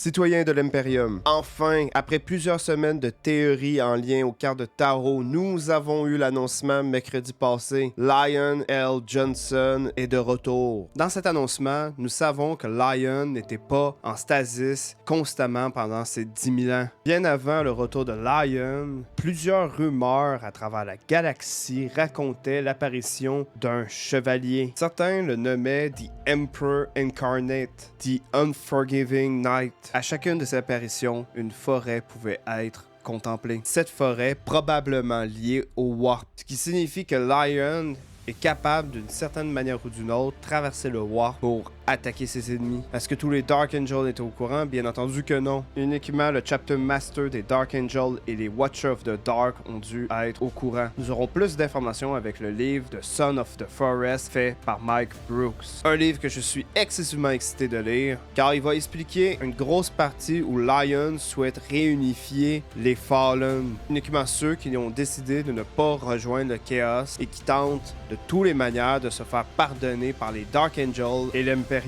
Citoyens de l'Imperium, enfin, après plusieurs semaines de théories en lien aux cartes de tarot, nous avons eu l'annoncement mercredi passé. Lion L. Johnson est de retour. Dans cet annoncement, nous savons que Lion n'était pas en stasis constamment pendant ces 10 000 ans. Bien avant le retour de Lion, plusieurs rumeurs à travers la galaxie racontaient l'apparition d'un chevalier. Certains le nommaient The Emperor Incarnate, The Unforgiving Knight. À chacune de ces apparitions, une forêt pouvait être contemplée. Cette forêt probablement liée au Warp, ce qui signifie que Lion est capable d'une certaine manière ou d'une autre traverser le Warp pour attaquer ses ennemis. Est-ce que tous les Dark Angels étaient au courant? Bien entendu que non. Uniquement le Chapter Master des Dark Angels et les Watchers of the Dark ont dû être au courant. Nous aurons plus d'informations avec le livre The Son of the Forest fait par Mike Brooks. Un livre que je suis excessivement excité de lire car il va expliquer une grosse partie où Lion souhaite réunifier les Fallen. Uniquement ceux qui ont décidé de ne pas rejoindre le Chaos et qui tentent de toutes les manières de se faire pardonner par les Dark Angels et l'Imperium.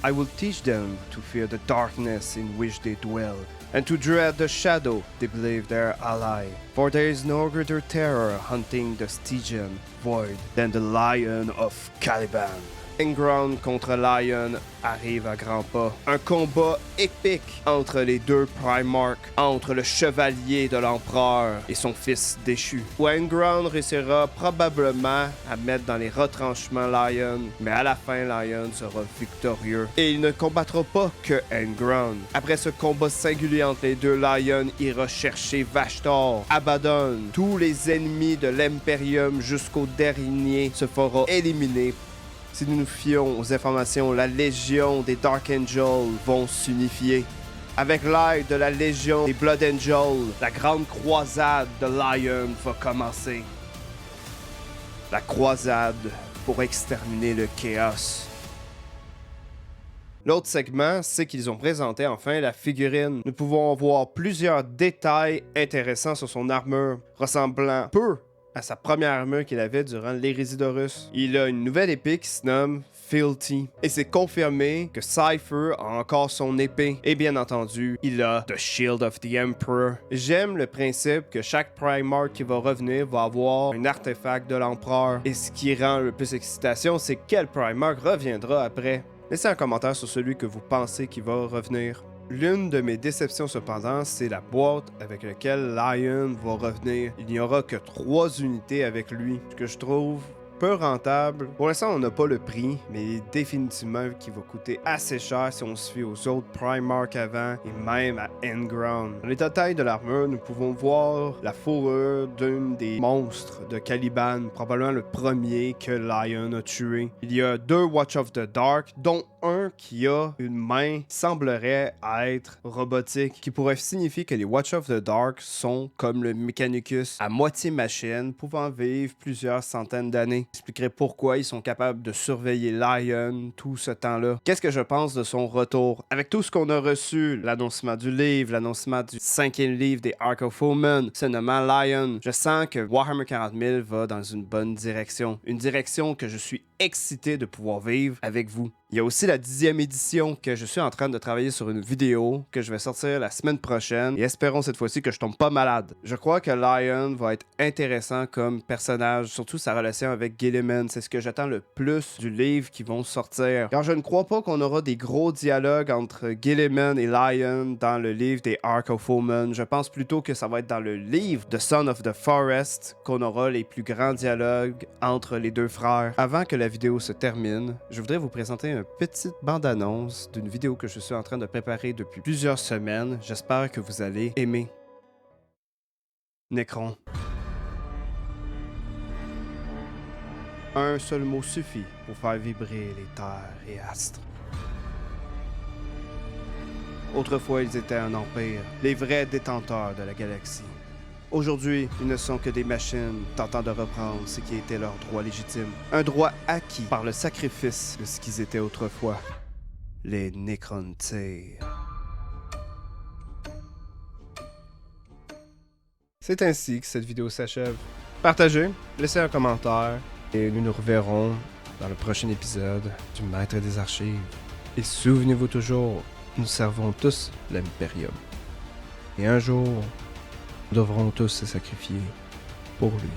I will teach them to fear the darkness in which they dwell, and to dread the shadow they believe their ally. For there is no greater terror hunting the Stygian void than the Lion of Caliban. Inground contre Lion arrive à grands pas. Un combat épique entre les deux Primarchs, entre le chevalier de l'empereur et son fils déchu. Où Inground réussira probablement à mettre dans les retranchements Lion, mais à la fin Lion sera victorieux. Et il ne combattra pas que Inground. Après ce combat singulier entre les deux, Lion ira chercher Vashtor, Abaddon. Tous les ennemis de l'Imperium jusqu'au dernier se fera éliminer. Si nous nous fions aux informations, la Légion des Dark Angels vont s'unifier. Avec l'aide de la Légion des Blood Angels, la grande croisade de Lion va commencer. La croisade pour exterminer le Chaos. L'autre segment, c'est qu'ils ont présenté enfin la figurine. Nous pouvons voir plusieurs détails intéressants sur son armure, ressemblant peu à sa première armure qu'il avait durant l'hérésie d'Horus. Il a une nouvelle épée qui se nomme Filthy. Et c'est confirmé que Cypher a encore son épée. Et bien entendu, il a The Shield of the Emperor. J'aime le principe que chaque Primarch qui va revenir va avoir un artefact de l'Empereur. Et ce qui rend le plus excitation, c'est quel Primarch reviendra après. Laissez un commentaire sur celui que vous pensez qui va revenir. L'une de mes déceptions cependant, c'est la boîte avec laquelle Lion va revenir. Il n'y aura que 3 unités avec lui, ce que je trouve peu rentable. Pour l'instant, on n'a pas le prix, mais définitivement qui va coûter assez cher si on se fie aux autres Primarchs avant et même à Inground. Dans les détails de l'armure, nous pouvons voir la fourrure d'un des monstres de Caliban, probablement le premier que Lion a tué. Il y a 2 Watch of the Dark, dont un qui a une main qui semblerait être robotique, qui pourrait signifier que les Watch of the Dark sont comme le Mechanicus, à moitié machine, pouvant vivre plusieurs centaines d'années. J'expliquerai pourquoi ils sont capables de surveiller Lion tout ce temps-là. Qu'est-ce que je pense de son retour? Avec tout ce qu'on a reçu, l'annoncement du livre, l'annoncement du 5e livre des Ark of Omen, se nommant Lion, je sens que Warhammer 40 000 va dans une bonne direction. Une direction que je suis excité de pouvoir vivre avec vous. Il y a aussi la 10e édition que je suis en train de travailler sur une vidéo que je vais sortir la semaine prochaine et espérons cette fois-ci que je tombe pas malade. Je crois que Lion va être intéressant comme personnage, surtout sa relation avec Guilliman. C'est ce que j'attends le plus du livre qui vont sortir. Car je ne crois pas qu'on aura des gros dialogues entre Guilliman et Lion dans le livre des Ark of Omen. Je pense plutôt que ça va être dans le livre The Son of the Forest qu'on aura les plus grands dialogues entre les deux frères. Avant que la vidéo se termine, je voudrais vous présenter une petite bande-annonce d'une vidéo que je suis en train de préparer depuis plusieurs semaines. J'espère que vous allez aimer. Necron. Un seul mot suffit pour faire vibrer les terres et astres. Autrefois, ils étaient un empire, les vrais détenteurs de la galaxie. Aujourd'hui, ils ne sont que des machines tentant de reprendre ce qui était leur droit légitime. Un droit acquis par le sacrifice de ce qu'ils étaient autrefois. Les Necrontyrs. C'est ainsi que cette vidéo s'achève. Partagez, laissez un commentaire et nous nous reverrons dans le prochain épisode du Maître des Archives. Et souvenez-vous toujours, nous servons tous l'Imperium. Et un jour, nous devrons tous se sacrifier pour lui.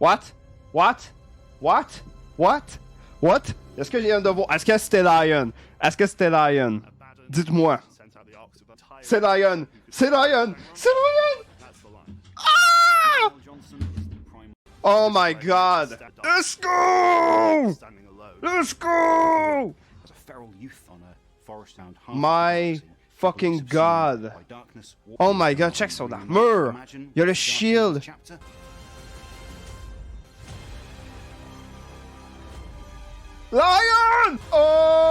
What? What? What? What? What? Est-ce que j'ai un devoir? Est-ce que c'était Lion? Est-ce que c'était Lion? Dites-moi. C'est Lion! C'est Lion! C'est Lion! Ah! Oh my god! Let's go! Let's go! My fucking god! Oh my god, check son armure! Il y a le shield! Lion! Oh!